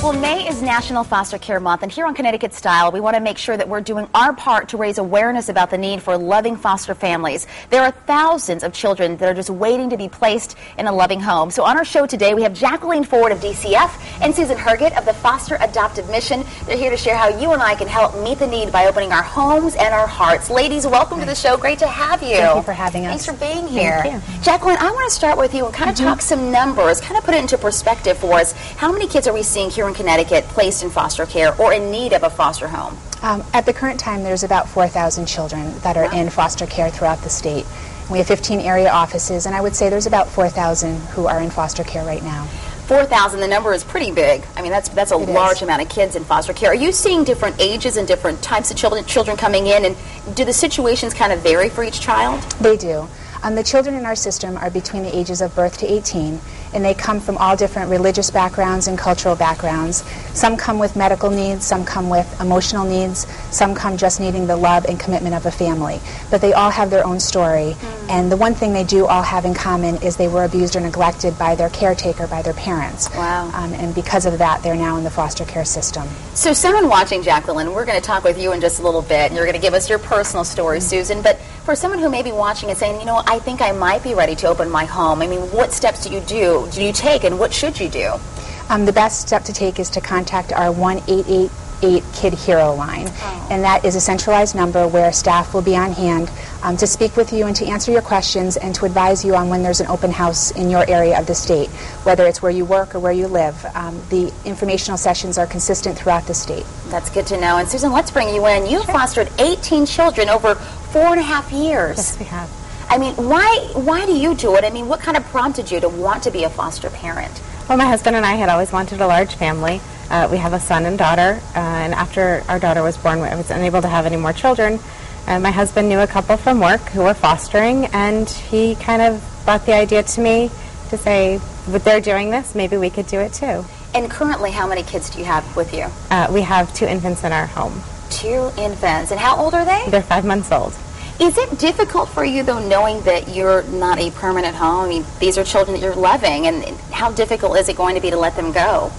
Well, May is National Foster Care Month, and here on Connecticut Style, we want to make sure that we're doing our part to raise awareness about the need for loving foster families. There are thousands of children that are just waiting to be placed in a loving home. So on our show today, we have Jacqueline Ford of DCF and Susan Herget of the Foster Adoptive Mission. They're here to share how you and I can help meet the need by opening our homes and our hearts. Ladies, welcome to the show. Great to have you. Thank you for having us. Thanks for being here. Thank you. Jacqueline, I want to start with you and kind of talk some numbers, kind of put it into perspective for us. How many kids are we seeing here in Connecticut placed in foster care or in need of a foster home? At the current time, there's about 4,000 children that are in foster care throughout the state. We have 15 area offices, and I would say there's about 4,000 who are in foster care right now. 4,000, the number is pretty big. I mean, that's a large amount of kids in foster care. Are you seeing different ages and different types of children coming in, and do the situations kind of vary for each child? They do. The children in our system are between the ages of birth to 18, and they come from all different religious backgrounds and cultural backgrounds. Some come with medical needs, some come with emotional needs, some come just needing the love and commitment of a family. But they all have their own story, and the one thing they do all have in common is they were abused or neglected by their caretaker, by their parents. Wow. And because of that, they're now in the foster care system. So someone watching, Jacqueline, we're going to talk with you in just a little bit, and you're going to give us your personal story, Susan, but for someone who may be watching and saying, you know, I think I might be ready to open my home, I mean, what steps do you take, and what should you do? The best step to take is to contact our 1-888 Kid Hero line, and that is a centralized number where staff will be on hand to speak with you and to answer your questions and to advise you on when there's an open house in your area of the state, whether it's where you work or where you live. The informational sessions are consistent throughout the state. That's good to know. And Susan, let's bring you in. You've fostered 18 children over 4.5 years. Yes, we have. I mean, why do you do it? I mean, what kind of prompted you to want to be a foster parent? Well, my husband and I had always wanted a large family. We have a son and daughter, and after our daughter was born, I was unable to have any more children. My husband knew a couple from work who were fostering, and he kind of brought the idea to me to say, but they're doing this, maybe we could do it too. And currently, how many kids do you have with you? We have 2 infants in our home. 2 infants. And how old are they? They're 5 months old. Is it difficult for you, though, knowing that you're not a permanent home? I mean, these are children that you're loving, and how difficult is it going to be to let them go?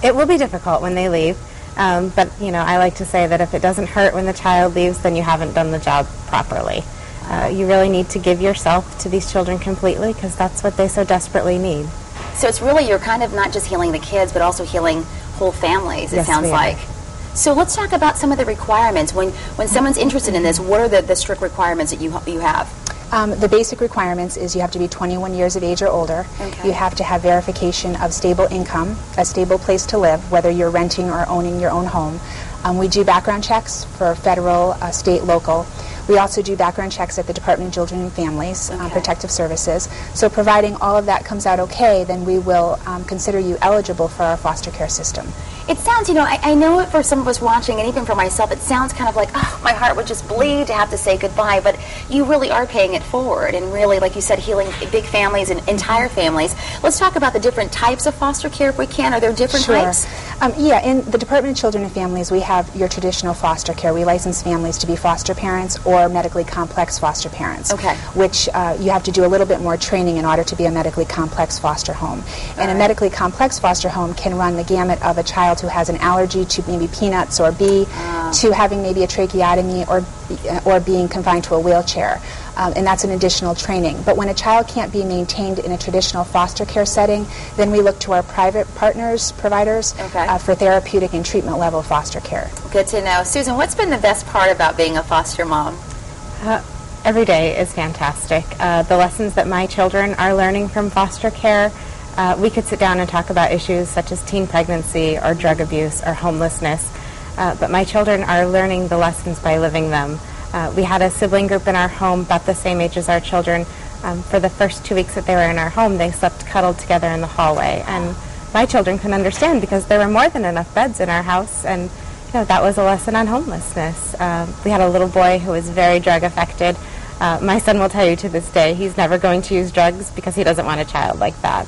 It will be difficult when they leave, but, you know, I like to say that if it doesn't hurt when the child leaves, then you haven't done the job properly. You really need to give yourself to these children completely, because that's what they so desperately need. So it's really, you're kind of not just healing the kids, but also healing whole families, it sounds like. So let's talk about some of the requirements. When someone's interested in this, what are the strict requirements that you have? The basic requirements is you have to be 21 years of age or older. Okay. You have to have verification of stable income, a stable place to live, whether you're renting or owning your own home. We do background checks for federal, state, local. We also do background checks at the Department of Children and Families, Protective Services. So providing all of that comes out okay, then we will consider you eligible for our foster care system. It sounds, you know, I know it for some of us watching, and even for myself, it sounds kind of like, oh, my heart would just bleed to have to say goodbye, but you really are paying it forward, and really, like you said, healing big families and entire families. Let's talk about the different types of foster care if we can. Are there different types? Yeah, in the Department of Children and Families, we have your traditional foster care. We license families to be foster parents or medically complex foster parents, which you have to do a little bit more training in order to be a medically complex foster home. And a medically complex foster home can run the gamut of a child who has an allergy to maybe peanuts or bee, to having maybe a tracheotomy or being confined to a wheelchair. And that's an additional training. But when a child can't be maintained in a traditional foster care setting, then we look to our private providers, for therapeutic and treatment level foster care. Good to know. Susan, what's been the best part about being a foster mom? Every day is fantastic. The lessons that my children are learning from foster care, we could sit down and talk about issues such as teen pregnancy or drug abuse or homelessness, but my children are learning the lessons by living them. We had a sibling group in our home about the same age as our children. For the first 2 weeks that they were in our home, they slept cuddled together in the hallway. And my children can understand because there were more than enough beds in our house, and you know, that was a lesson on homelessness. We had a little boy who was very drug affected. My son will tell you to this day he's never going to use drugs because he doesn't want a child like that.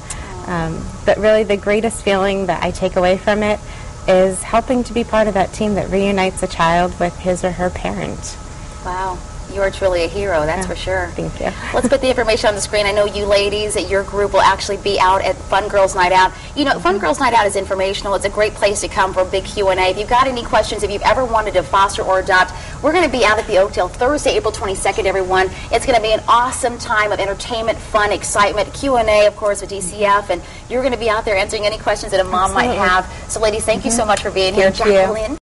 But really the greatest feeling that I take away from it is helping to be part of that team that reunites a child with his or her parent. Wow. You are truly a hero, that's for sure. Thank you. Let's put the information on the screen. I know you ladies at your group will actually be out at Fun Girls Night Out. You know, Fun Girls Night Out is informational. It's a great place to come for a big Q&A. If you've got any questions, if you've ever wanted to foster or adopt, we're going to be out at the Oakdale Thursday, April 22nd, everyone. It's going to be an awesome time of entertainment, fun, excitement, Q&A, of course, with DCF, and you're going to be out there answering any questions that a mom might have. So, ladies, thank you so much for being here. Jacqueline.